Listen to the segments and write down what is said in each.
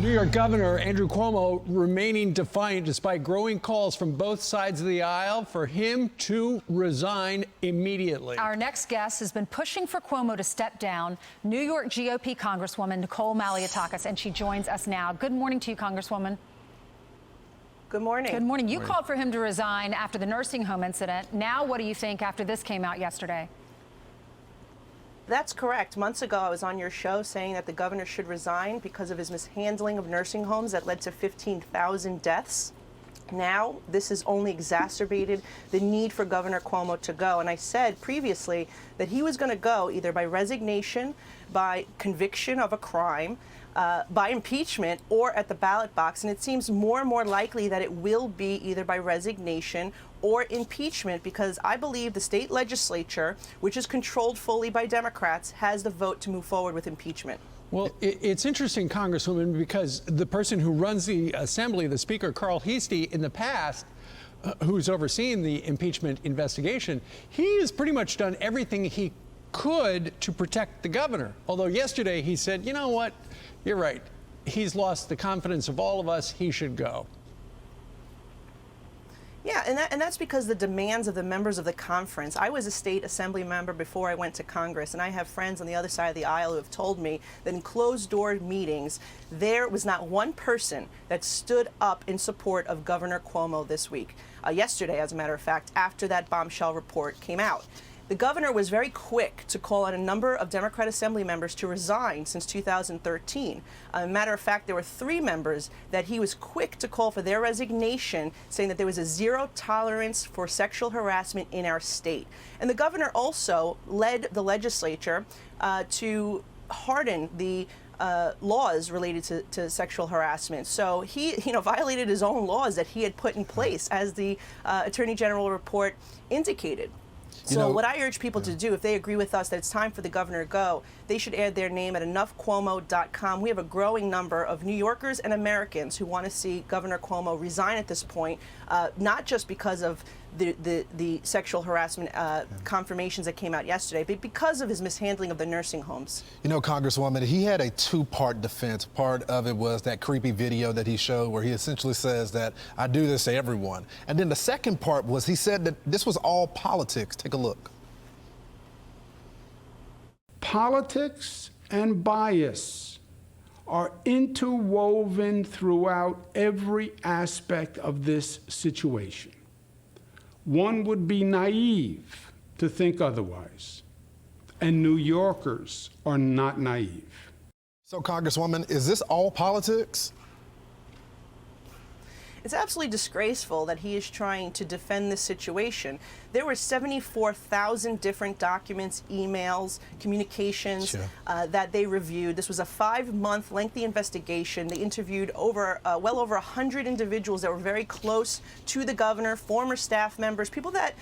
New York Governor Andrew Cuomo remaining defiant despite growing calls from both sides of the aisle for him to resign immediately. Our next guest has been pushing for Cuomo to step down, New York GOP Congresswoman Nicole Malliotakis, and she joins us now. Good morning to you, Congresswoman. Good morning. Good morning. You called for him to resign after the nursing home incident. Now, what do you think after this came out yesterday? That's correct. Months ago, I was on your show saying that the governor should resign because of his mishandling of nursing homes that led to 15,000 deaths. Now, this has only exacerbated the need for Governor Cuomo to go. And I said previously that he was going to go either by resignation, by conviction of a crime, by impeachment, or at the ballot box. And it seems more and more likely that it will be either by resignation or impeachment, because I believe the state legislature, which is controlled fully by Democrats, has the vote to move forward with impeachment. Well, it's interesting, Congresswoman, because the person who runs the Assembly, the Speaker, Carl Heastie, in the past, who's overseen the impeachment investigation, he has pretty much done everything he could to protect the governor. Although yesterday he said, you know what, you're right. He's lost the confidence of all of us. He should go. Yeah, and that's because the demands of the members of the conference. I was a state assembly member before I went to Congress, and I have friends on the other side of the aisle who have told me that in closed-door meetings, there was not one person that stood up in support of Governor Cuomo this week. Yesterday, as a matter of fact, after that bombshell report came out. The governor was very quick to call on a number of Democrat Assembly members to resign since 2013. Matter of fact, there were 3 members that he was quick to call for their resignation, saying that there was a zero tolerance for sexual harassment in our state. And the governor also led the legislature to harden the laws related to sexual harassment. So he, violated his own laws that he had put in place, as the Attorney General report indicated. So what I urge people to do, if they agree with us that it's time for the governor to go, they should add their name at enoughcuomo.com. We have a growing number of New Yorkers and Americans who want to see Governor Cuomo resign at this point, not just because of the sexual harassment confirmations that came out yesterday, but because of his mishandling of the nursing homes. You know, Congresswoman, he had a 2-part defense. Part of it was that creepy video that he showed where he essentially says that I do this to everyone. And then the second part was he said that this was all politics. Take a look. Politics and bias are interwoven throughout every aspect of this situation. One would be naive to think otherwise, and New Yorkers are not naive. So, Congresswoman, is this all politics? It's absolutely disgraceful that he is trying to defend this situation. There were 74,000 different documents, emails, communications that they reviewed. This was a 5-month lengthy investigation. They interviewed well over 100 individuals that were very close to the governor, former staff members, people that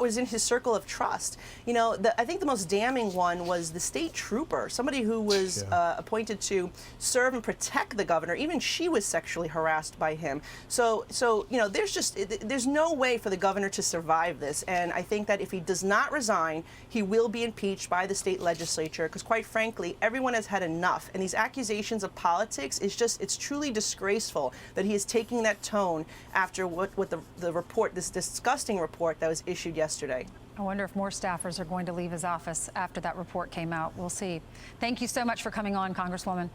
was in his circle of trust. I think the most damning one was the state trooper, somebody who was appointed to serve and protect the governor. Even she was sexually harassed by him. So there's no way for the governor to survive this. And I think that if he does not resign, he will be impeached by the state legislature, because quite frankly, everyone has had enough. And these accusations of politics it's truly disgraceful that he is taking that tone after what the report, this disgusting report that was issued yesterday. I wonder if more staffers are going to leave his office after that report came out. We'll see. Thank you so much for coming on, Congresswoman.